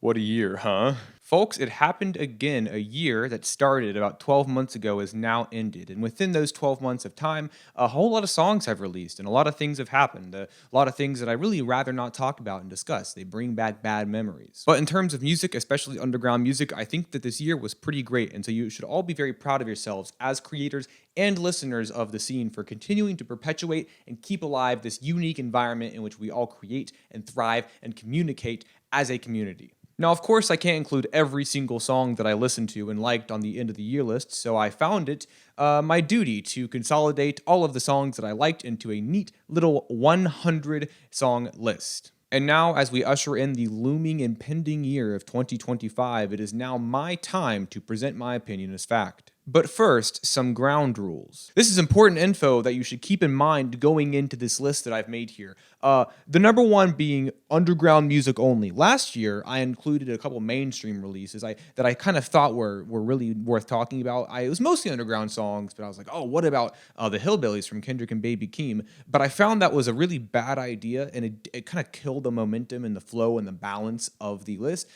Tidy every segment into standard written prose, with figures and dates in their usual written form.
What a year, huh? Folks, it happened again. A year that started about 12 months ago is now ended. And within those 12 months of time, a whole lot of songs have released and a lot of things have happened. A lot of things that I really rather not talk about and discuss. They bring back bad memories. But in terms of music, especially underground music, I think that this year was pretty great. And so you should all be very proud of yourselves as creators and listeners of the scene for continuing to perpetuate and keep alive this unique environment in which we all create and thrive and communicate as a community. Now, of course, I can't include every single song that I listened to and liked on the end of the year list, so I found it my duty to consolidate all of the songs that I liked into a neat little 100 song list. And now, as we usher in the looming impending year of 2025, it is now my time to present my opinion as fact. But first, some ground rules. This is important info that you should keep in mind going into this list that I've made here. The number one being underground music only. Last year, I included a couple mainstream releases that I kind of thought were really worth talking about. It was mostly underground songs, but I was like, oh, what about the Hillbillies from Kendrick and Baby Keem? But I found that was a really bad idea, and it kind of killed the momentum and the flow and the balance of the list.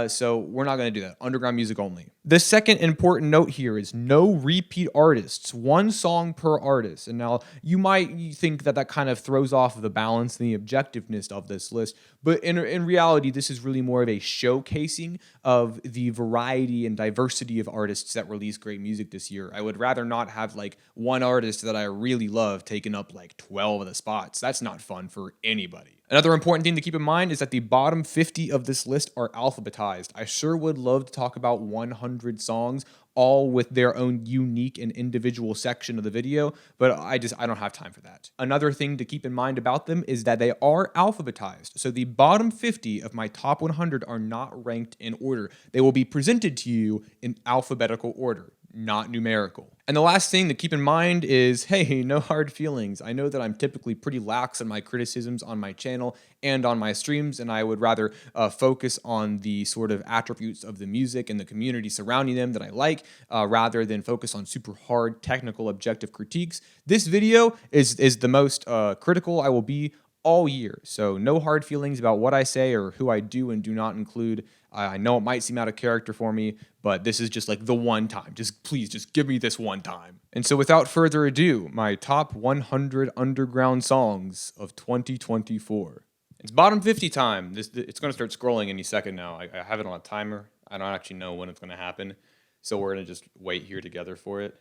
So we're not going to do that. Underground music only. The second important note here is no repeat artists, one song per artist. And now you might think that kind of throws off the balance and the objectiveness of this list, but in reality, this is really more of a showcasing of the variety and diversity of artists that release great music this year. I would rather not have like one artist that I really love taking up like 12 of the spots. That's not fun for anybody. Another important thing to keep in mind is that the bottom 50 of this list are alphabetized. I sure would love to talk about 100 songs, all with their own unique and individual section of the video, but I don't have time for that. Another thing to keep in mind about them is that they are alphabetized. So the bottom 50 of my top 100 are not ranked in order. They will be presented to you in alphabetical order, not numerical. And the last thing to keep in mind is, hey, no hard feelings. I know that I'm typically pretty lax in my criticisms on my channel and on my streams, and I would rather focus on the sort of attributes of the music and the community surrounding them that I like, rather than focus on super hard technical objective critiques. This video is the most critical I will be all year. So no hard feelings about what I say or who I do and do not include. I know it might seem out of character for me, but this is just like the one time. Please give me this one time. And so without further ado, my top 100 underground songs of 2024. It's bottom 50 time. It's going to start scrolling any second now. I have it on a timer. I don't actually know when it's going to happen. So we're going to just wait here together for it.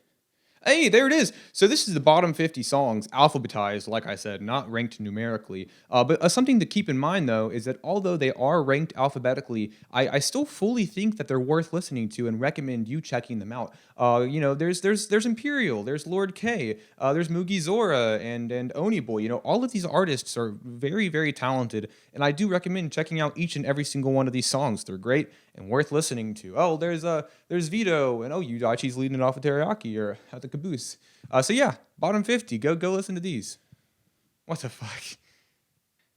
Hey, there it is. So this is the bottom 50 songs, alphabetized, like I said, not ranked numerically. But something to keep in mind, though, is that although they are ranked alphabetically, I still fully think that they're worth listening to and recommend you checking them out. There's Imperial, there's Lord K, there's Mugi Zora, and Oni Boy. All of these artists are very, very talented, and I do recommend checking out each and every single one of these songs. They're great and worth listening to. Oh, there's Vito, and Yudachi's leading it off with teriyaki or at the caboose. So yeah, bottom 50. Go listen to these. What the fuck?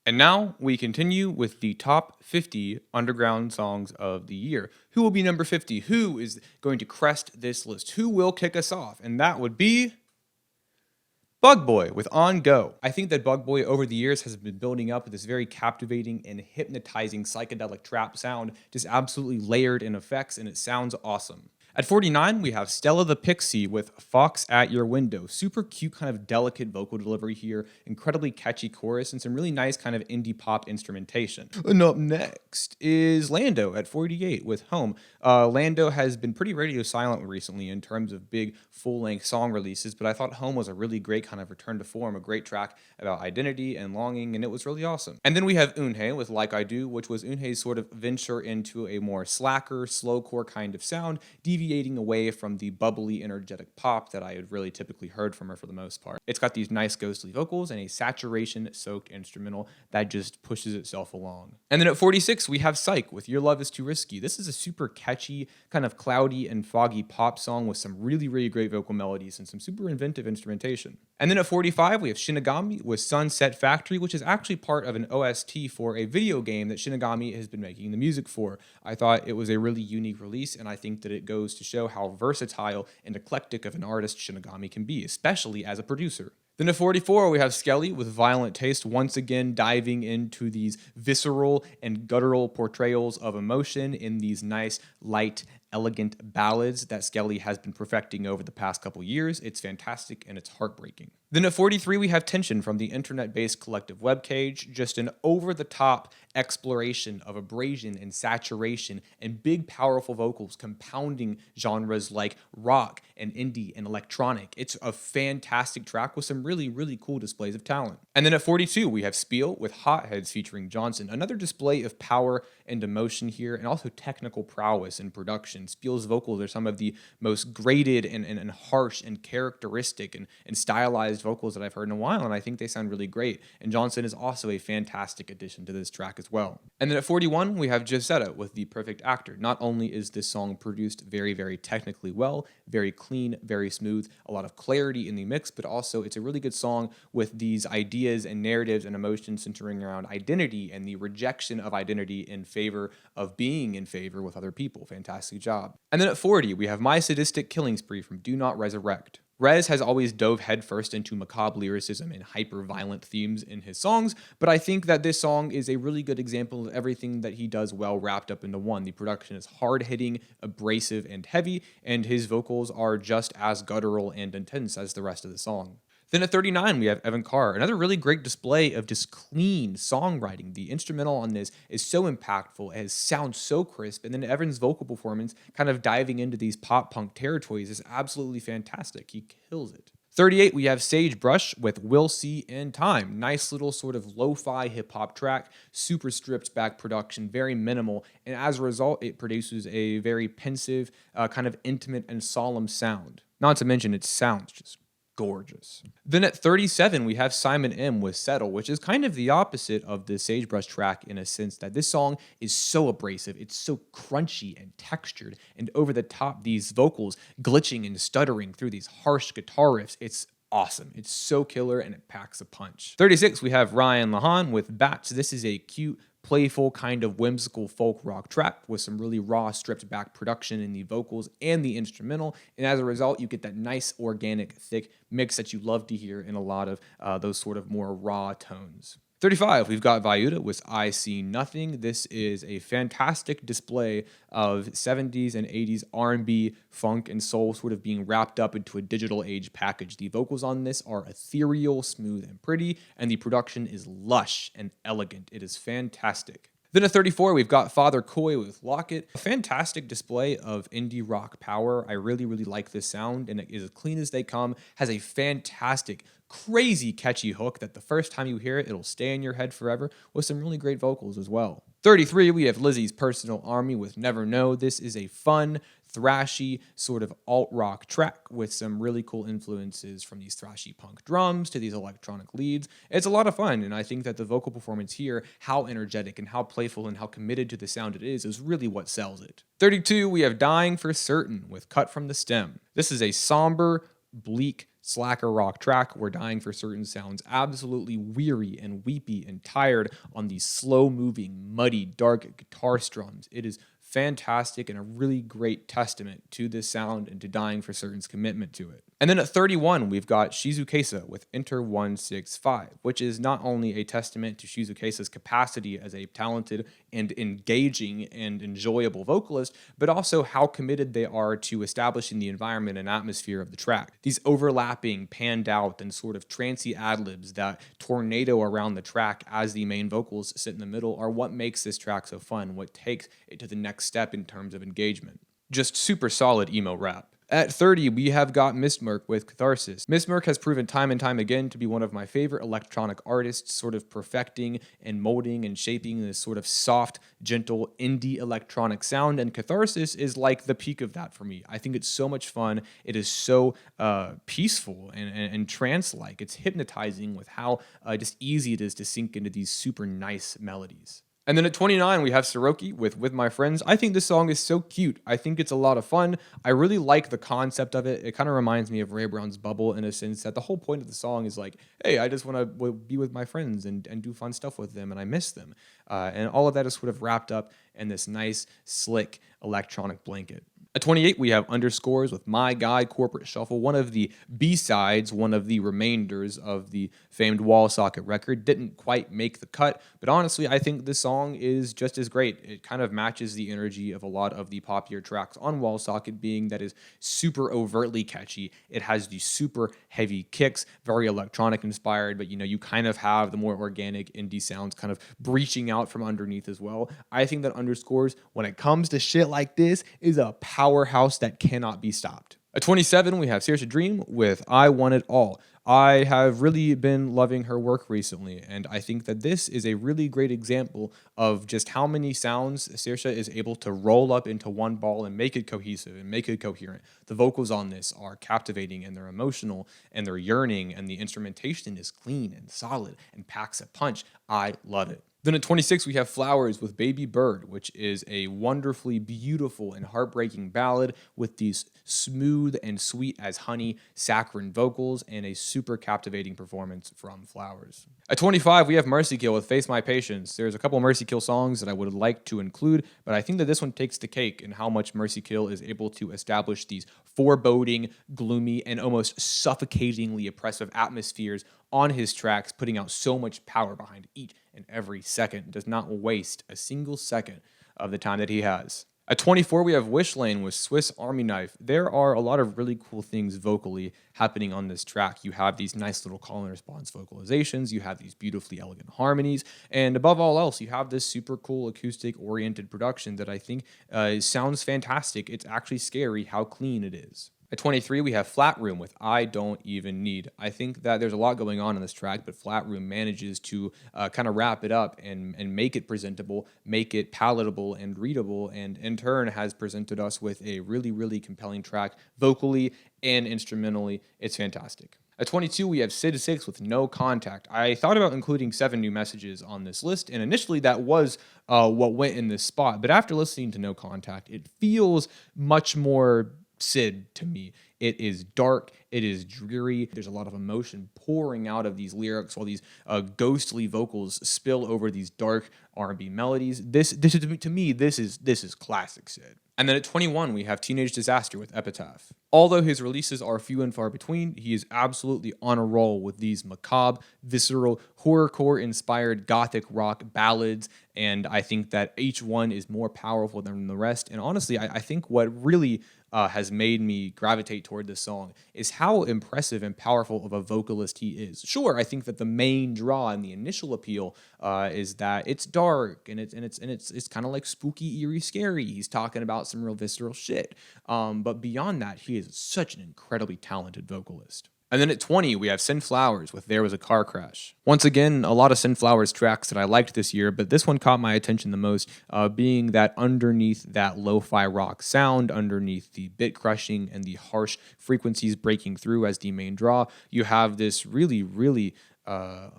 And now we continue with the top 50 underground songs of the year. Who will be number 50? Who is going to crest this list? Who will kick us off? And that would be bugboi with On Go. I think that bugboi over the years has been building up with this very captivating and hypnotizing psychedelic trap sound, just absolutely layered in effects, and it sounds awesome. At 49, we have Stella the Pixie with Fox at Your Window. Super cute, kind of delicate vocal delivery here, incredibly catchy chorus, and some really nice kind of indie pop instrumentation. And up next is Lando at 48 with Home. Lando has been pretty radio silent recently in terms of big full-length song releases, but I thought Home was a really great kind of return to form, a great track about identity and longing, and it was really awesome. And then we have eunhae with Like I Do, which was eunhae's sort of venture into a more slacker, slowcore kind of sound, deviating away from the bubbly, energetic pop that I had really typically heard from her for the most part. It's got these nice ghostly vocals and a saturation-soaked instrumental that just pushes itself along. And then at 46, we have Psych with Your Love Is Too Risky. This is a super catchy, kind of cloudy and foggy pop song with some really, really great vocal melodies and some super inventive instrumentation. And then at 45, we have Shinigami with Sunset Factory, which is actually part of an OST for a video game that Shinigami has been making the music for. I thought it was a really unique release, and I think that it goes to show how versatile and eclectic of an artist Shinigami can be, especially as a producer. Then at 44, we have Skelly with Violent Taste, once again diving into these visceral and guttural portrayals of emotion in these nice, light, elegant ballads that Skelly has been perfecting over the past couple years. It's fantastic and it's heartbreaking. Then at 43, we have Tension from the internet-based collective Webcage, just an over-the-top exploration of abrasion and saturation and big, powerful vocals compounding genres like rock and indie and electronic. It's a fantastic track with some really, really cool displays of talent. And then at 42, we have Spiel with Hotheads featuring Johnson, another display of power and emotion here, and also technical prowess in production. Spiel's vocals are some of the most graded and harsh and characteristic and stylized vocals that I've heard in a while, and I think they sound really great. And Johnson is also a fantastic addition to this track as well. And then at 41, we have Giussetta with The Perfect Actor. Not only is this song produced very, very technically well, very clean, very smooth, a lot of clarity in the mix, but also it's a really good song with these ideas and narratives and emotions centering around identity and the rejection of identity in favor of being in favor with other people. Fantastic job. And then at 40, we have My Sadistic Killing Spree from Do Not Resurrect. Rez has always dove headfirst into macabre lyricism and hyper-violent themes in his songs, but I think that this song is a really good example of everything that he does well wrapped up into one. The production is hard-hitting, abrasive, and heavy, and his vocals are just as guttural and intense as the rest of the song. Then at 39, we have Evan Carr, another really great display of just clean songwriting. The instrumental on this is so impactful, it sounds so crisp, and then Evan's vocal performance, kind of diving into these pop punk territories, is absolutely fantastic. He kills it. 38, we have Sagebrush with We'll See in Time. Nice little sort of lo-fi hip-hop track, super stripped back production, very minimal, and as a result, it produces a very pensive, kind of intimate and solemn sound. Not to mention, it sounds just gorgeous. Then at 37, we have Simon M with Settle, which is kind of the opposite of the Sagebrush track in a sense that this song is so abrasive, it's so crunchy and textured, and over the top, these vocals glitching and stuttering through these harsh guitar riffs. It's awesome. It's so killer and it packs a punch. 36, we have Ryan Lahan with Bats. This is a cute, playful, kind of whimsical folk rock track with some really raw, stripped back production in the vocals and the instrumental. And as a result, you get that nice, organic, thick mix that you love to hear in a lot of those sort of more raw tones. 35, we've got Vyuta with I See Nothing. This is a fantastic display of 70s and 80s R&B, funk, and soul sort of being wrapped up into a digital age package. The vocals on this are ethereal, smooth, and pretty, and the production is lush and elegant. It is fantastic. Then at 34, we've got Father Coy with Locket. A fantastic display of indie rock power. I really, really like this sound, and it is as clean as they come. Has a fantastic, crazy catchy hook that the first time you hear it, it'll stay in your head forever, with some really great vocals as well. 33, we have Lizzie's Personal Army with Never Know. This is a fun, thrashy, sort of alt-rock track with some really cool influences from these thrashy punk drums to these electronic leads. It's a lot of fun, and I think that the vocal performance here, how energetic and how playful and how committed to the sound it is really what sells it. 32, we have Dying for Certain with Cut from the Stem. This is a somber, bleak, slacker rock track where Dying for Certain sounds absolutely weary and weepy and tired on these slow-moving, muddy, dark guitar strums. It is fantastic and a really great testament to this sound and to Dying for Certain's commitment to it. And then at 31, we've got Shizukesa with Enter 165, which is not only a testament to Shizukesa's capacity as a talented and engaging and enjoyable vocalist, but also how committed they are to establishing the environment and atmosphere of the track. These overlapping, panned out, and sort of trancy ad-libs that tornado around the track as the main vocals sit in the middle are what makes this track so fun, what takes it to the next step in terms of engagement. Just super solid emo rap. At 30, we have got Mistmerk with Catharsis. Mistmerk has proven time and time again to be one of my favorite electronic artists, sort of perfecting and molding and shaping this sort of soft, gentle, indie electronic sound, and Catharsis is like the peak of that for me. I think it's so much fun. It is so peaceful and trance-like. It's hypnotizing with how just easy it is to sink into these super nice melodies. And then at 29, we have Siroki with My Friends. I think this song is so cute. I think it's a lot of fun. I really like the concept of it. It kind of reminds me of Ray Brown's Bubble in a sense that the whole point of the song is like, hey, I just want to be with my friends and do fun stuff with them, and I miss them. And all of that is sort of wrapped up in this nice, slick electronic blanket. At 28, we have underscores with My Guy Corporate Shuffle, one of the B-sides, one of the remainders of the famed wall socket record. Didn't quite make the cut, but honestly, I think this song is just as great. It kind of matches the energy of a lot of the popular tracks on wall socket, being that is super overtly catchy. It has these super heavy kicks, very electronic inspired, but you kind of have the more organic indie sounds kind of breaching out from underneath as well. I think that underscores, when it comes to shit like this, is a powerhouse that cannot be stopped. At 27, we have Saoirse Dream with I Want It All. I have really been loving her work recently, and I think that this is a really great example of just how many sounds Saoirse is able to roll up into one ball and make it cohesive and make it coherent. The vocals on this are captivating, and they're emotional, and they're yearning, and the instrumentation is clean and solid and packs a punch. I love it. Then at 26, we have Flowers with Baby Bird, which is a wonderfully beautiful and heartbreaking ballad with these smooth and sweet as honey saccharine vocals and a super captivating performance from Flowers. At 25, we have Mercy Kill with Face My Patience. There's a couple Mercy Kill songs that I would like to include, but I think that this one takes the cake in how much Mercy Kill is able to establish these foreboding, gloomy, and almost suffocatingly oppressive atmospheres on his tracks, putting out so much power behind each and every second. Does not waste a single second of the time that he has. At 24, we have Wish Lane with Swiss Army Knife. There are a lot of really cool things vocally happening on this track. You have these nice little call and response vocalizations, you have these beautifully elegant harmonies, and above all else, you have this super cool acoustic-oriented production that I think sounds fantastic. It's actually scary how clean it is. At 23, we have Flat Room with I Don't Even Need. I think that there's a lot going on in this track, but Flat Room manages to kind of wrap it up and make it presentable, make it palatable and readable, and in turn has presented us with a really, really compelling track vocally and instrumentally. It's fantastic. At 22, we have Sid 6 with No Contact. I thought about including 7 new messages on this list, and initially that was what went in this spot, but after listening to No Contact, it feels much more Sid to me. It is dark, it is dreary, there's a lot of emotion pouring out of these lyrics while these ghostly vocals spill over these dark R&B melodies. This to me, this is classic Sid. And then at 21, we have Teenage Disaster with Epitaph. Although his releases are few and far between, he is absolutely on a roll with these macabre, visceral, horrorcore-inspired gothic rock ballads, and I think that each one is more powerful than the rest. And honestly, I think what really has made me gravitate toward this song is how impressive and powerful of a vocalist he is. Sure, I think that the main draw and the initial appeal is that it's dark and it's kind of like spooky, eerie, scary. He's talking about some real visceral shit. But beyond that, he is such an incredibly talented vocalist. And then at 20, we have Sunflowers with There Was a Car Crash. Once again, a lot of Sunflowers tracks that I liked this year, but this one caught my attention the most, being that underneath that lo-fi rock sound, underneath the bit crushing and the harsh frequencies breaking through as the main draw, you have this really, really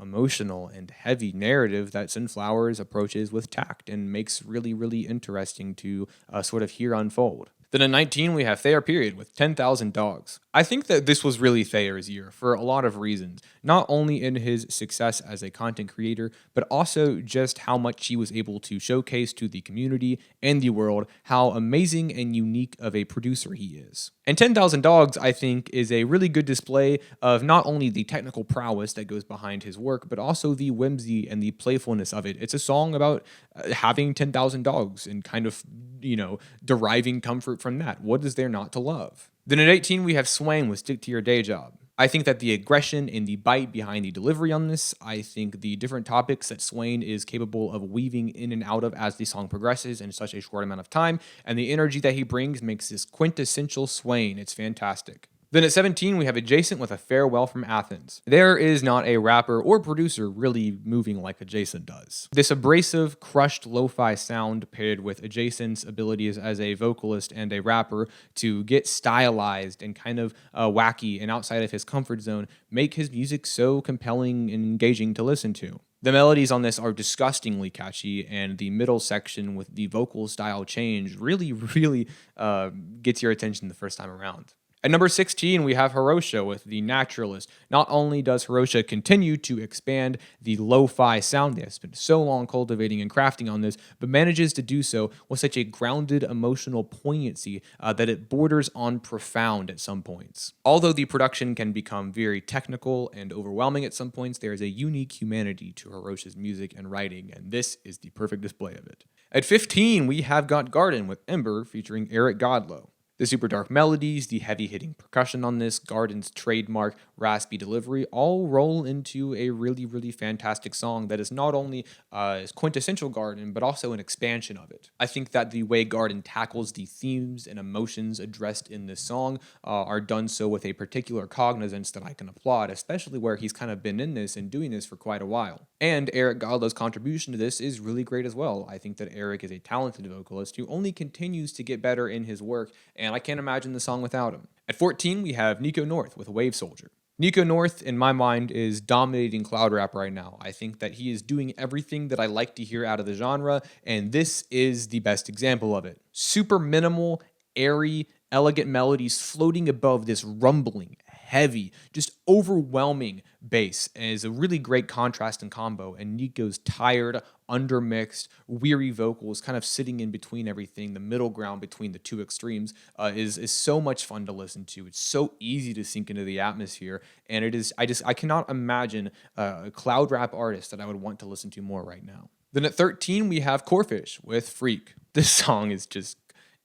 emotional and heavy narrative that Sunflowers approaches with tact and makes really, really interesting to sort of hear unfold. Then at 19, we have Thayer Period with 10,000 Dogs. I think that this was really Thayer's year for a lot of reasons, not only in his success as a content creator, but also just how much he was able to showcase to the community and the world how amazing and unique of a producer he is. And 10,000 Dogs, I think, is a really good display of not only the technical prowess that goes behind his work, but also the whimsy and the playfulness of it. It's a song about having 10,000 dogs and kind of, deriving comfort from that. What is there not to love? Then at 18, we have Swain with Stick to Your Day Job. I think that the aggression and the bite behind the delivery on this, I think the different topics that Swain is capable of weaving in and out of as the song progresses in such a short amount of time, and the energy that he brings makes this quintessential Swain. It's fantastic. Then at 17, we have Adjacent with A Farewell from Athens. There is not a rapper or producer really moving like Adjacent does. This abrasive, crushed lo-fi sound paired with Adjacent's abilities as a vocalist and a rapper to get stylized and kind of wacky and outside of his comfort zone make his music so compelling and engaging to listen to. The melodies on this are disgustingly catchy, and the middle section with the vocal style change really, really gets your attention the first time around. At number 16, we have Horosha with The Naturalist. Not only does Horosha continue to expand the lo-fi sound they have spent so long cultivating and crafting on this, but manages to do so with such a grounded emotional poignancy that it borders on profound at some points. Although the production can become very technical and overwhelming at some points, there is a unique humanity to Horosha's music and writing, and this is the perfect display of it. At 15, we have got Garden with Ember featuring Eric Godlow. The super dark melodies, the heavy hitting percussion on this, Garden's trademark raspy delivery all roll into a really, really fantastic song that is not only is quintessential Garden, but also an expansion of it. I think that the way Garden tackles the themes and emotions addressed in this song are done so with a particular cognizance that I can applaud, especially where he's kind of been in this and doing this for quite a while. And Eric Godlow's contribution to this is really great as well. I think that Eric is a talented vocalist who only continues to get better in his work, and I can't imagine the song without him. At 14, we have Nico North with Wave Soldier. Nico North, in my mind, is dominating cloud rap right now. I think that he is doing everything that I like to hear out of the genre, and this is the best example of it. Super minimal, airy, elegant melodies floating above this rumbling, heavy, just overwhelming bass, and is a really great contrast and combo. And Nico's tired, undermixed, weary vocals kind of sitting in between everything, the middle ground between the two extremes, is so much fun to listen to. It's so easy to sink into the atmosphere, and it is. I cannot imagine a cloud rap artist that I would want to listen to more right now. Then at 13, we have Corefish with Freak. This song is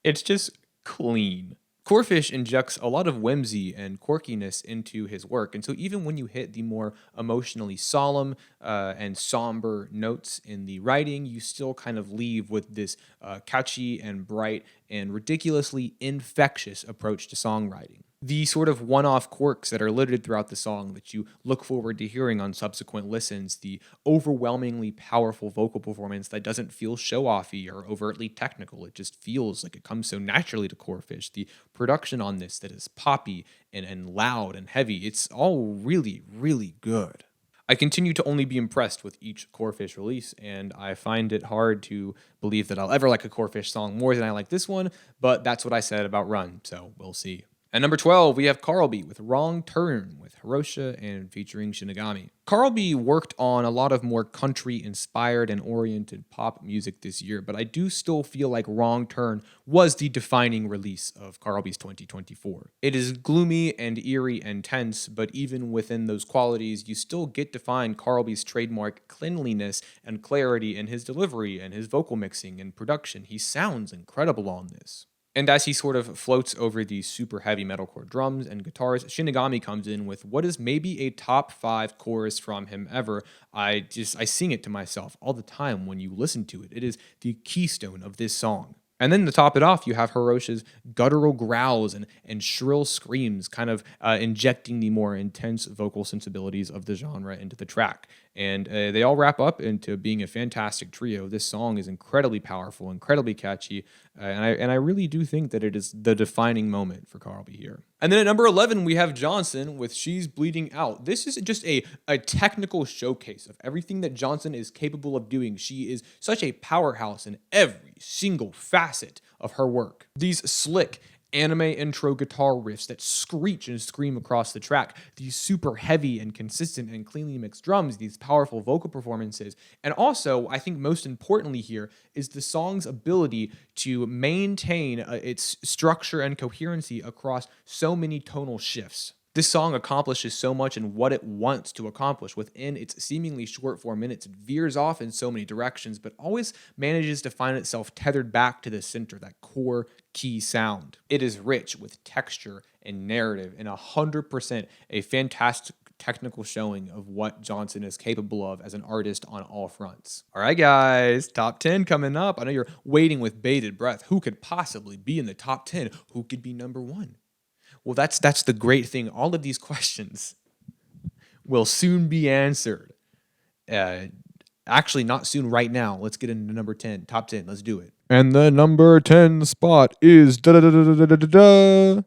it's just clean. Corefish injects a lot of whimsy and quirkiness into his work, and so even when you hit the more emotionally solemn and somber notes in the writing, you still kind of leave with this catchy and bright and ridiculously infectious approach to songwriting. The sort of one-off quirks that are littered throughout the song that you look forward to hearing on subsequent listens, the overwhelmingly powerful vocal performance that doesn't feel show-offy or overtly technical, it just feels like it comes so naturally to Corefish, the production on this that is poppy and loud and heavy, it's all really, really good. I continue to only be impressed with each Corefish release, and I find it hard to believe that I'll ever like a Corefish song more than I like this one, but that's what I said about Run, so we'll see. At number 12, we have Carlby with Wrong Turn with Horosha and featuring Shinigami. Carlby worked on a lot of more country-inspired and oriented pop music this year, but I do still feel like Wrong Turn was the defining release of Carlby's 2024. It is gloomy and eerie and tense, but even within those qualities, you still get to find Carlby's trademark cleanliness and clarity in his delivery and his vocal mixing and production. He sounds incredible on this. And as he sort of floats over these super heavy metalcore drums and guitars, Shinigami comes in with what is maybe a top 5 chorus from him ever. I sing it to myself all the time when you listen to it. It is the keystone of this song. And then to top it off, you have Horosha's guttural growls and shrill screams, kind of injecting the more intense vocal sensibilities of the genre into the track. And they all wrap up into being a fantastic trio. This song is incredibly powerful, incredibly catchy, and I really do think that it is the defining moment for Carlby here. And then at number 11, we have Johnson with She's Bleeding Out. This is just a technical showcase of everything that Johnson is capable of doing. She is such a powerhouse in every single facet of her work. These slick anime intro guitar riffs that screech and scream across the track, these super heavy and consistent and cleanly mixed drums, these powerful vocal performances, and also, I think most importantly here, is the song's ability to maintain its structure and coherency across so many tonal shifts. This song accomplishes so much in what it wants to accomplish within its seemingly short 4 minutes. It veers off in so many directions, but always manages to find itself tethered back to the center, that core key sound. It is rich with texture and narrative, and 100% a fantastic technical showing of what Johnson is capable of as an artist on all fronts. All right, guys, top 10 coming up. I know you're waiting with bated breath. Who could possibly be in the top 10? Who could be number 1? Well, that's the great thing. All of these questions will soon be answered. Actually, not soon, right now. Let's get into number 10, top 10. Let's do it. And the number 10 spot is da-da-da-da-da-da-da.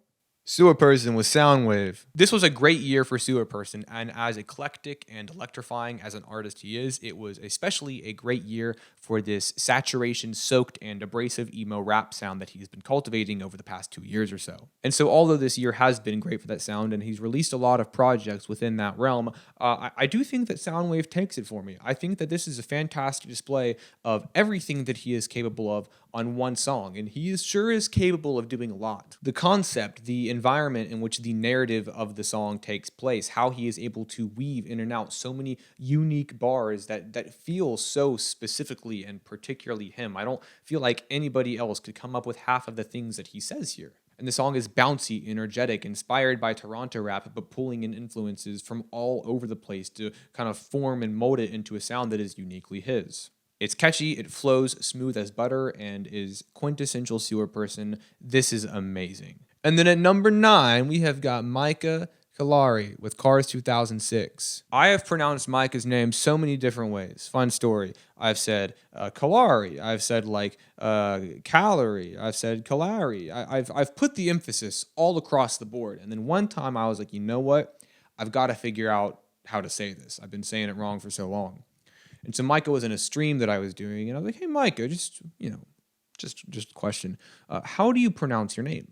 Sewer Person with Soundwave. This was a great year for Sewer Person, and as eclectic and electrifying as an artist he is, it was especially a great year for this saturation-soaked and abrasive emo rap sound that he's been cultivating over the past 2 years or so. And so although this year has been great for that sound, and he's released a lot of projects within that realm, I do think that Soundwave takes it for me. I think that this is a fantastic display of everything that he is capable of on one song, and he sure is capable of doing a lot. The concept, the environment in which the narrative of the song takes place, how he is able to weave in and out so many unique bars that feel so specifically and particularly him. I don't feel like anybody else could come up with half of the things that he says here. And the song is bouncy, energetic, inspired by Toronto rap, but pulling in influences from all over the place to kind of form and mold it into a sound that is uniquely his. It's catchy, it flows smooth as butter, and is quintessential Sewer Person. This is amazing. And then at number 9, we have got Micah Kalari with Cars 2006. I have pronounced Micah's name so many different ways. Fun story. I've said Kalari. I've said calorie. I've said Kalari. I've put the emphasis all across the board. And then one time I was like, you know what? I've got to figure out how to say this. I've been saying it wrong for so long. And so Micah was in a stream that I was doing, and I was like, hey, Micah, just a question. How do you pronounce your name?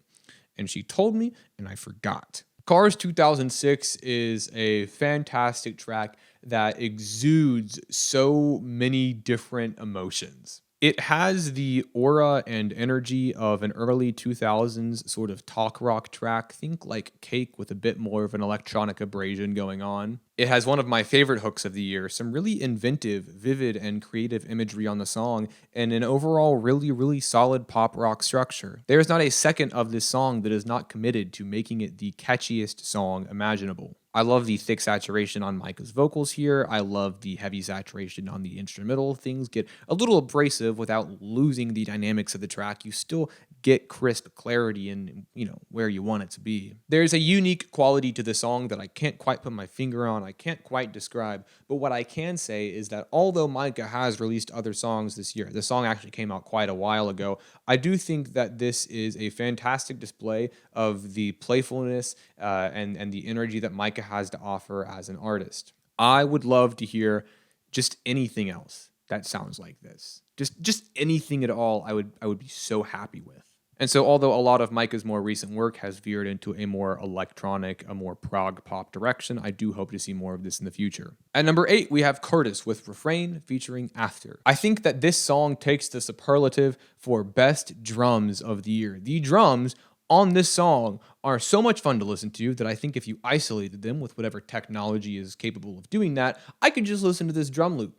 And she told me, and I forgot. Cars 2006 is a fantastic track that exudes so many different emotions. It has the aura and energy of an early 2000s sort of talk rock track. Think like Cake with a bit more of an electronic abrasion going on. It has one of my favorite hooks of the year, some really inventive, vivid, and creative imagery on the song, and an overall really, really solid pop rock structure. There is not a second of this song that is not committed to making it the catchiest song imaginable. I love the thick saturation on Micah's vocals here. I love the heavy saturation on the instrumental. Things get a little abrasive without losing the dynamics of the track. You still get crisp clarity in, where you want it to be. There's a unique quality to the song that I can't quite put my finger on, I can't quite describe, but what I can say is that although Micah has released other songs this year, the song actually came out quite a while ago, I do think that this is a fantastic display of the playfulness and the energy that Micah has to offer as an artist. I would love to hear just anything else that sounds like this. Just anything at all I would be so happy with. And so although a lot of Micah's more recent work has veered into a more electronic, a more prog pop direction, I do hope to see more of this in the future. At number 8, we have Curtis with Refrain featuring After. I think that this song takes the superlative for best drums of the year. The drums on this song are so much fun to listen to that I think if you isolated them with whatever technology is capable of doing that, I could just listen to this drum loop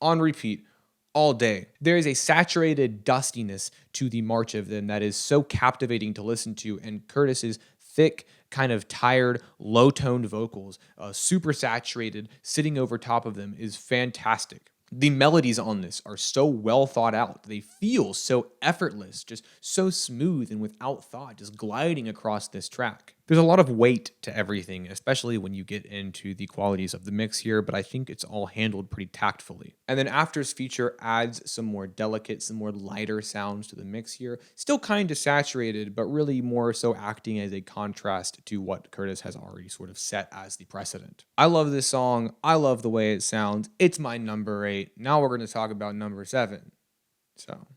on repeat all day. There is a saturated dustiness to the march of them that is so captivating to listen to, and Curtis's thick, kind of tired, low-toned vocals, super saturated, sitting over top of them is fantastic. The melodies on this are so well thought out. They feel so effortless, just so smooth and without thought, just gliding across this track. There's a lot of weight to everything, especially when you get into the qualities of the mix here, but I think it's all handled pretty tactfully. And then After's feature adds some more delicate, some more lighter sounds to the mix here. Still kind of saturated, but really more so acting as a contrast to what Curtis has already sort of set as the precedent. I love this song. I love the way it sounds. It's my number 8. Now we're going to talk about number 7. So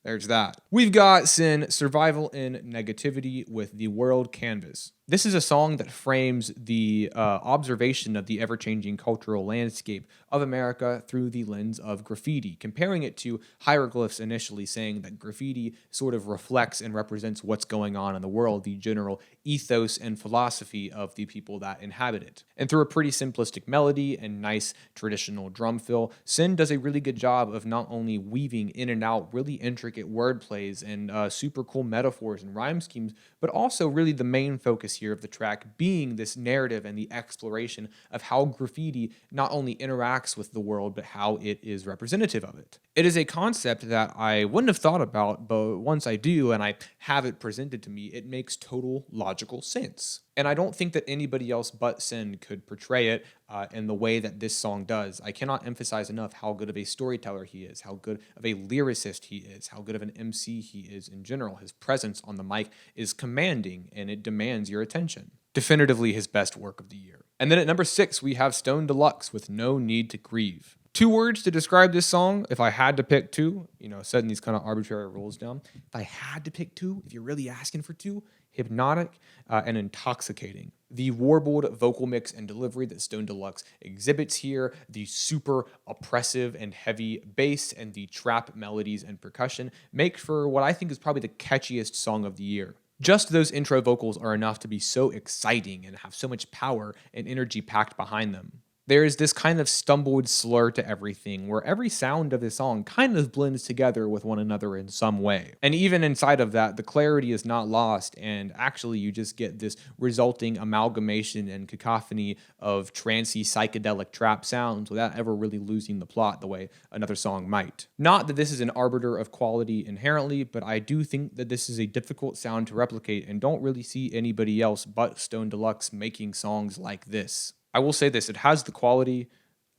there's that. We've got Sin, Survival in Negativity with The World Canvas. This is a song that frames the observation of the ever-changing cultural landscape of America through the lens of graffiti, comparing it to hieroglyphs initially, saying that graffiti sort of reflects and represents what's going on in the world, the general ethos and philosophy of the people that inhabit it. And through a pretty simplistic melody and nice traditional drum fill, Sin does a really good job of not only weaving in and out really intricate word plays and super cool metaphors and rhyme schemes, but also really the main focus here of the track being this narrative and the exploration of how graffiti not only interacts with the world, but how it is representative of it. It is a concept that I wouldn't have thought about, but once I do and I have it presented to me, it makes total logical sense. And I don't think that anybody else but Sin could portray it in the way that this song does. I cannot emphasize enough how good of a storyteller he is, how good of a lyricist he is, how good of an MC he is in general. His presence on the mic is commanding and it demands your attention. Definitively his best work of the year. And then at number 6, we have Stone Deluxe with No Need to Grieve. 2 words to describe this song, if I had to pick 2, setting these kind of arbitrary rules down. If I had to pick 2, if you're really asking for 2, hypnotic and intoxicating. The warbled vocal mix and delivery that Stone Deluxe exhibits here, the super oppressive and heavy bass and the trap melodies and percussion make for what I think is probably the catchiest song of the year. Just those intro vocals are enough to be so exciting and have so much power and energy packed behind them. There is this kind of stumbled slur to everything where every sound of the song kind of blends together with one another in some way. And even inside of that, the clarity is not lost, and actually you just get this resulting amalgamation and cacophony of trancy psychedelic trap sounds without ever really losing the plot the way another song might. Not that this is an arbiter of quality inherently, but I do think that this is a difficult sound to replicate and don't really see anybody else but Stone Deluxe making songs like this. I will say this, it has the quality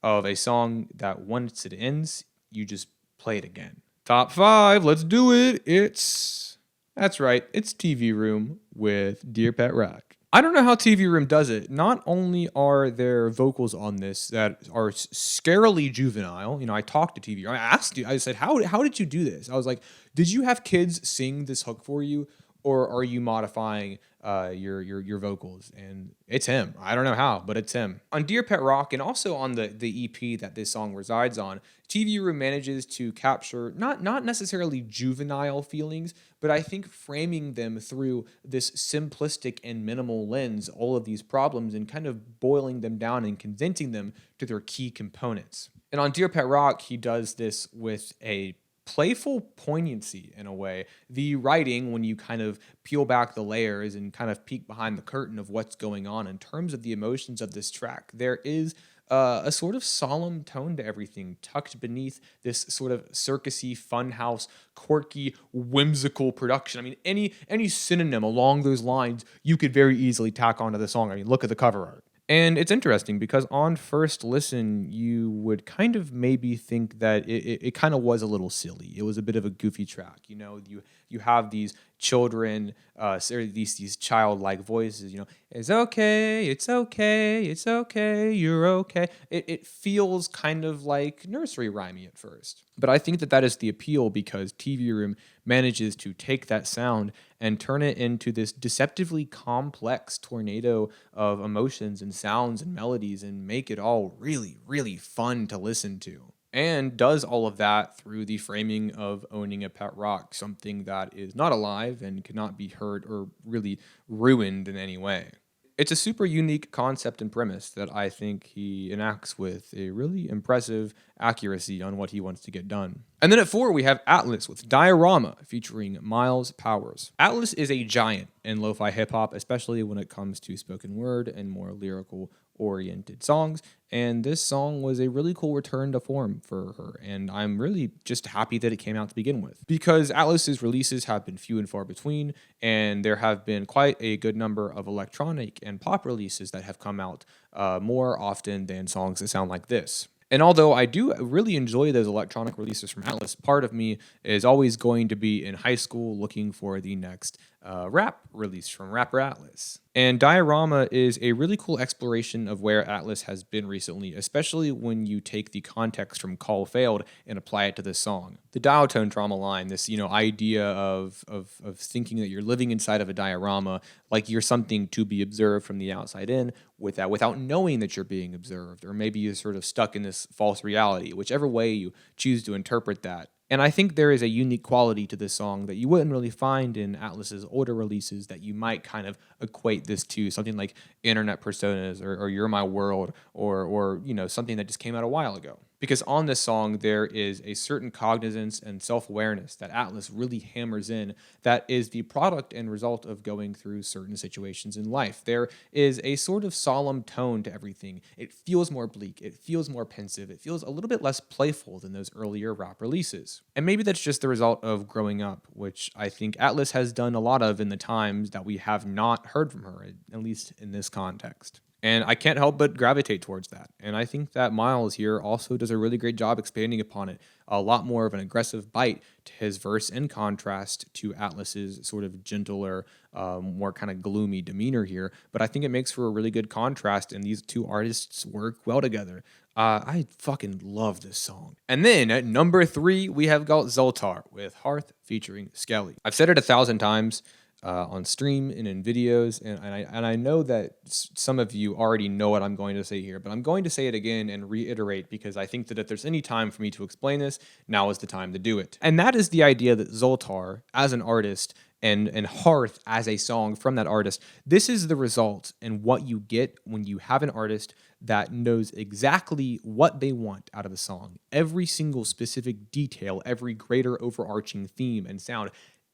of a song that once it ends, you just play it again. Top 5, let's do it. That's right, it's TV Room with Dear Pet Rock. I don't know how TV Room does it. Not only are there vocals on this that are scarily juvenile, I talked to TV Room, I asked you, I said, how did you do this? I was like, did you have kids sing this hook for you? Or are you modifying your vocals? And it's him. I don't know how, but it's him. On Dear Pet Rock and also on the EP that this song resides on, TV Room manages to capture not necessarily juvenile feelings, but I think framing them through this simplistic and minimal lens, all of these problems, and kind of boiling them down and condensing them to their key components. And on Dear Pet Rock, he does this with a playful poignancy in a way. The writing, when you kind of peel back the layers and kind of peek behind the curtain of what's going on in terms of the emotions of this track, there is a sort of solemn tone to everything tucked beneath this sort of circusy, funhouse, quirky, whimsical production. I mean, any synonym along those lines you could very easily tack onto the song. I mean, look at the cover art. And it's interesting because on first listen, you would kind of maybe think that it kind of was a little silly. It was a bit of a goofy track. You have these children, these childlike voices, it's okay, it's okay, it's okay, you're okay. It feels kind of like nursery rhymey at first. But I think that is the appeal because TV Room manages to take that sound and turn it into this deceptively complex tornado of emotions and sounds and melodies and make it all really, really fun to listen to. And does all of that through the framing of owning a pet rock, something that is not alive and cannot be hurt or really ruined in any way. It's a super unique concept and premise that I think he enacts with a really impressive accuracy on what he wants to get done. And then at 4, we have Atlas with Diorama featuring Miles Powers. Atlas is a giant in lo-fi hip-hop, especially when it comes to spoken word and more lyrical oriented songs, and this song was a really cool return to form for her, and I'm really just happy that it came out to begin with, because Atlas's releases have been few and far between, and there have been quite a good number of electronic and pop releases that have come out more often than songs that sound like this. And although I do really enjoy those electronic releases from Atlas, part of me is always going to be in high school looking for the next rap release from Rapper Atlas. And Diorama is a really cool exploration of where Atlas has been recently, especially when you take the context from Call Failed and apply it to this song. The diatone trauma line, this idea of thinking that you're living inside of a diorama, like you're something to be observed from the outside in, without knowing that you're being observed, or maybe you're sort of stuck in this false reality, whichever way you choose to interpret that. And I think there is a unique quality to this song that you wouldn't really find in Atlas's older releases that you might kind of equate this to, something like Internet Personas or You're My World or something that just came out a while ago. Because on this song, there is a certain cognizance and self awareness that Atlas really hammers in that is the product and result of going through certain situations in life. There is a sort of solemn tone to everything. It feels more bleak, it feels more pensive, it feels a little bit less playful than those earlier rap releases. And maybe that's just the result of growing up, which I think Atlas has done a lot of in the times that we have not heard from her, at least in this context. And I can't help but gravitate towards that. And I think that Miles here also does a really great job expanding upon it. A lot more of an aggressive bite to his verse in contrast to Atlas's sort of gentler, more kind of gloomy demeanor here. But I think it makes for a really good contrast, and these two artists work well together. I fucking love this song. And then at number 3, we have got Zoltar with Hearth featuring Skelly. I've said it 1,000 times. On stream and in videos, and I know that some of you already know what I'm going to say here, but I'm going to say it again and reiterate because I think that if there's any time for me to explain this, now is the time to do it. And that is the idea that Zoltar, as an artist, and Hearth as a song from that artist, this is the result and what you get when you have an artist that knows exactly what they want out of a song. Every single specific detail, every greater overarching theme and sound,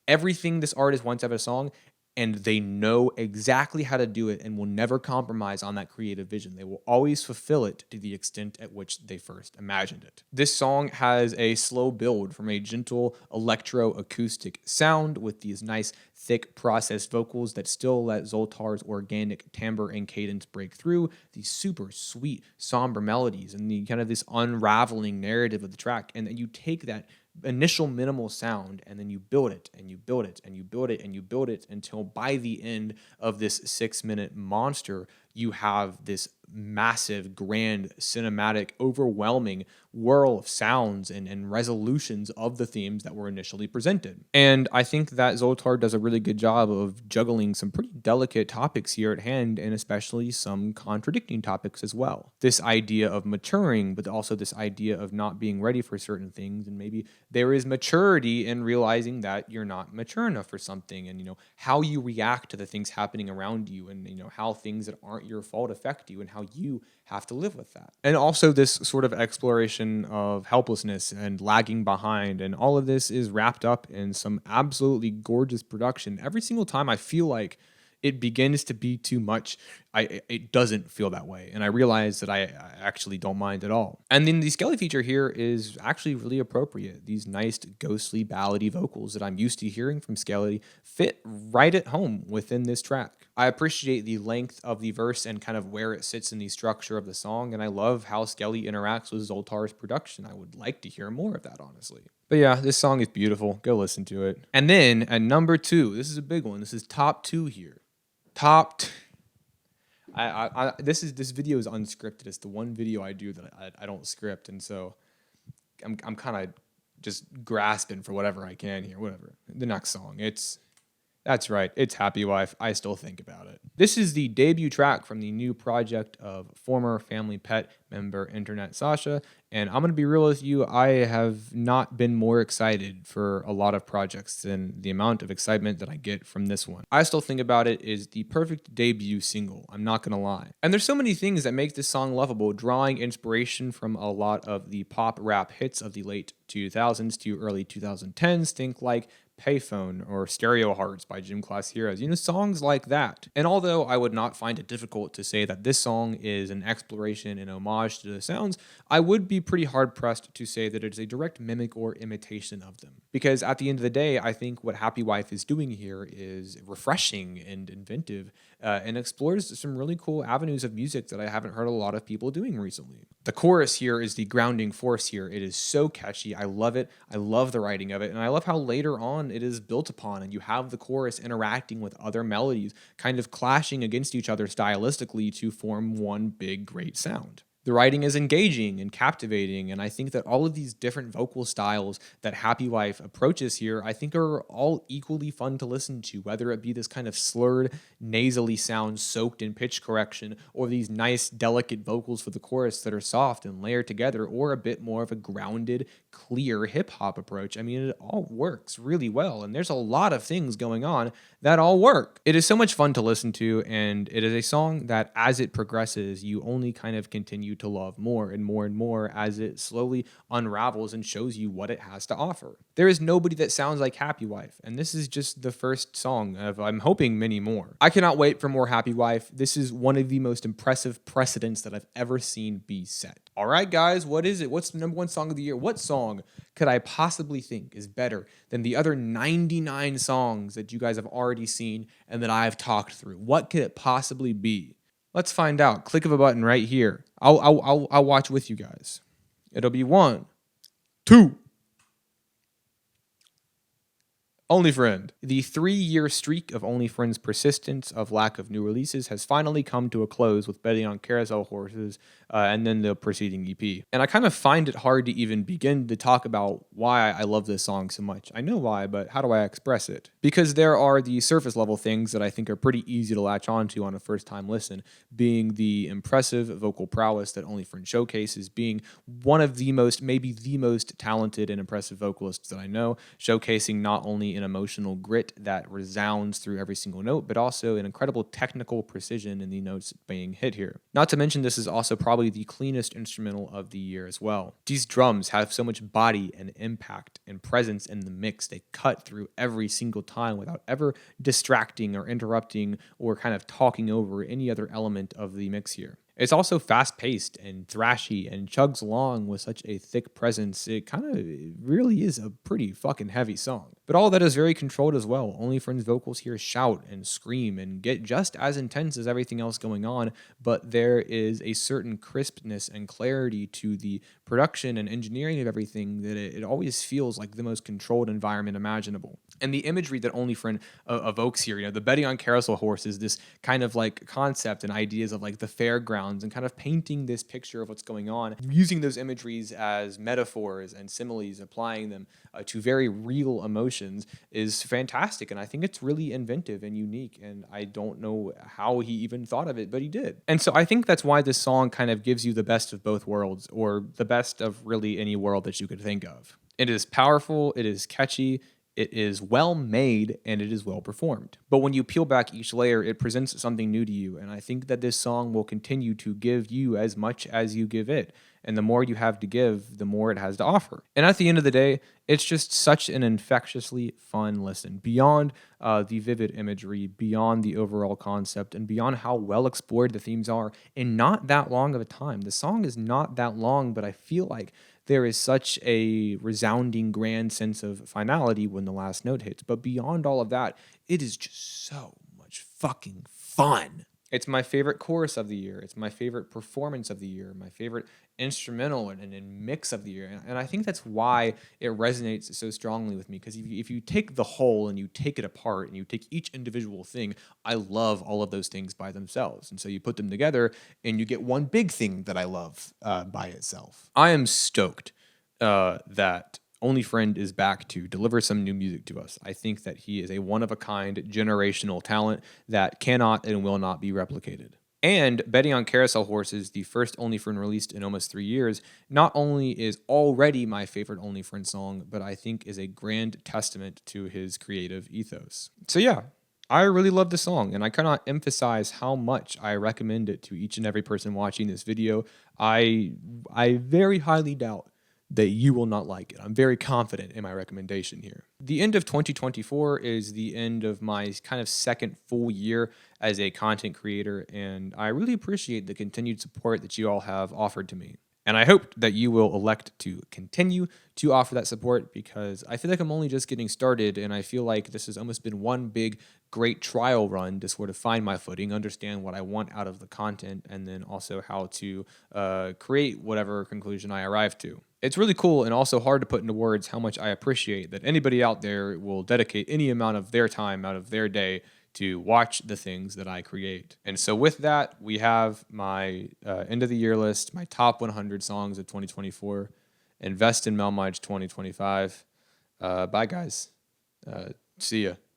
everything this artist wants out of a song, and they know exactly how to do it and will never compromise on that creative vision. They will always fulfill it to the extent at which they first imagined it. This song has a slow build from a gentle electro-acoustic sound with these nice, thick, processed vocals that still let Zoltar's organic timbre and cadence break through, these super sweet, somber melodies, and the kind of this unraveling narrative of the track. And then you take that initial minimal sound and then you build it and you build it and you build it and you build it until by the end of this 6-minute monster you have this massive, grand, cinematic, overwhelming whirl of sounds and resolutions of the themes that were initially presented. And I think that Zoltar does a really good job of juggling some pretty delicate topics here at hand, and especially some contradicting topics as well. This idea of maturing, but also this idea of not being ready for certain things, and maybe there is maturity in realizing that you're not mature enough for something, and how you react to the things happening around you, and how things that aren't your fault affect you, and how you have to live with that. And also this sort of exploration of helplessness and lagging behind, and all of this is wrapped up in some absolutely gorgeous production. Every single time I feel like it begins to be too much, it doesn't feel that way. And I realize that I actually don't mind at all. And then the Skelly feature here is actually really appropriate. These nice ghostly ballady vocals that I'm used to hearing from Skelly fit right at home within this track. I appreciate the length of the verse and kind of where it sits in the structure of the song, and I love how Skelly interacts with Zoltar's production. I would like to hear more of that, honestly. But yeah, this song is beautiful. Go listen to it. And then at number 2, this is a big one. This is top 2 here. This video is unscripted. It's the one video I do that I don't script, and so I'm kind of just grasping for whatever I can here. Whatever. The next song, that's right, it's Happy Wife. I still think about it. This is the debut track from the new project of former Family Pet member Internet Sasha, and I'm going to be real with you, I have not been more excited for a lot of projects than the amount of excitement that I get from this one. I Still Think About It is the perfect debut single, I'm not going to lie. And there's so many things that make this song lovable, drawing inspiration from a lot of the pop rap hits of the late 2000s to early 2010s, think like Payphone or Stereo Hearts by Gym Class Heroes, songs like that. And although I would not find it difficult to say that this song is an exploration and homage to the sounds, I would be pretty hard pressed to say that it is a direct mimic or imitation of them. Because at the end of the day, I think what Happy Wife is doing here is refreshing and inventive and explores some really cool avenues of music that I haven't heard a lot of people doing recently. The chorus here is the grounding force here. It is so catchy. I love it. I love the writing of it. And I love how later on it is built upon, and you have the chorus interacting with other melodies, kind of clashing against each other stylistically to form one big, great sound. The writing is engaging and captivating, and I think that all of these different vocal styles that Happy Wife approaches here, I think are all equally fun to listen to, whether it be this kind of slurred, nasally sound soaked in pitch correction, or these nice, delicate vocals for the chorus that are soft and layered together, or a bit more of a grounded, clear hip-hop approach. I mean, it all works really well, and there's a lot of things going on that all work. It is so much fun to listen to, and it is a song that, as it progresses, you only kind of continue you to love more and more and more as it slowly unravels and shows you what it has to offer. There is nobody that sounds like Happy Wife, and this is just the first song of, I'm hoping, many more. I cannot wait for more Happy Wife. This is one of the most impressive precedents that I've ever seen be set. All right, guys, what is it? What's the number one song of the year? What song could I possibly think is better than the other 99 songs that you guys have already seen and that I've talked through? What could it possibly be? Let's find out. Click of a button right here. I'll watch with you guys. It'll be 1, 2. OnlyFriend. The 3-year streak of OnlyFriend's persistence of lack of new releases has finally come to a close with betting on carousel horses and then the preceding EP. And I kind of find it hard to even begin to talk about why I love this song so much. I know why, but how do I express it? Because there are the surface level things that I think are pretty easy to latch onto on a first time listen, being the impressive vocal prowess that OnlyFriend showcases, being one of the most, maybe the most talented and impressive vocalists that I know, showcasing not only an emotional grit that resounds through every single note, but also an incredible technical precision in the notes being hit here. Not to mention, this is also probably the cleanest instrumental of the year as well. These drums have so much body and impact and presence in the mix. They cut through every single time without ever distracting or interrupting or kind of talking over any other element of the mix here. It's also fast-paced and thrashy and chugs along with such a thick presence. It kind of really is a pretty fucking heavy song. But all of that is very controlled as well. OnlyFriend's vocals here shout and scream and get just as intense as everything else going on, but there is a certain crispness and clarity to the production and engineering of everything that it always feels like the most controlled environment imaginable. And the imagery that OnlyFriend evokes here, the betting on carousel horses, this kind of like concept and ideas of like the fairground, and kind of painting this picture of what's going on, using those imageries as metaphors and similes, applying them to very real emotions is fantastic. And I think it's really inventive and unique. And I don't know how he even thought of it, but he did. And so I think that's why this song kind of gives you the best of both worlds, or the best of really any world that you could think of. It is powerful, it is catchy, it is well made, and it is well performed. But when you peel back each layer, it presents something new to you. And I think that this song will continue to give you as much as you give it. And the more you have to give, the more it has to offer. And at the end of the day, it's just such an infectiously fun listen. Beyond the vivid imagery, beyond the overall concept, and beyond how well explored the themes are in not that long of a time. The song is not that long, but I feel like there is such a resounding grand sense of finality when the last note hits. But beyond all of that, it is just so much fucking fun. It's my favorite chorus of the year. It's my favorite performance of the year, my favorite instrumental and mix of the year. And I think that's why it resonates so strongly with me. Because if you take the whole and you take it apart and you take each individual thing, I love all of those things by themselves. And so you put them together and you get one big thing that I love by itself. I am stoked that OnlyFriend is back to deliver some new music to us. I think that he is a one-of-a-kind generational talent that cannot and will not be replicated. And Betting on Carousel Horses, the first OnlyFriend released in almost 3 years, not only is already my favorite OnlyFriend song, but I think is a grand testament to his creative ethos. So yeah, I really love the song, and I cannot emphasize how much I recommend it to each and every person watching this video. I very highly doubt that you will not like it. I'm very confident in my recommendation here. The end of 2024 is the end of my kind of second full year as a content creator, and I really appreciate the continued support that you all have offered to me. And I hope that you will elect to continue to offer that support, because I feel like I'm only just getting started, and I feel like this has almost been one big, great trial run to sort of find my footing, understand what I want out of the content, and then also how to create whatever conclusion I arrive to. It's really cool and also hard to put into words how much I appreciate that anybody out there will dedicate any amount of their time out of their day to watch the things that I create. And so with that, we have my end of the year list, my top 100 songs of 2024, Invest in Melmage 2025. Bye, guys. See ya.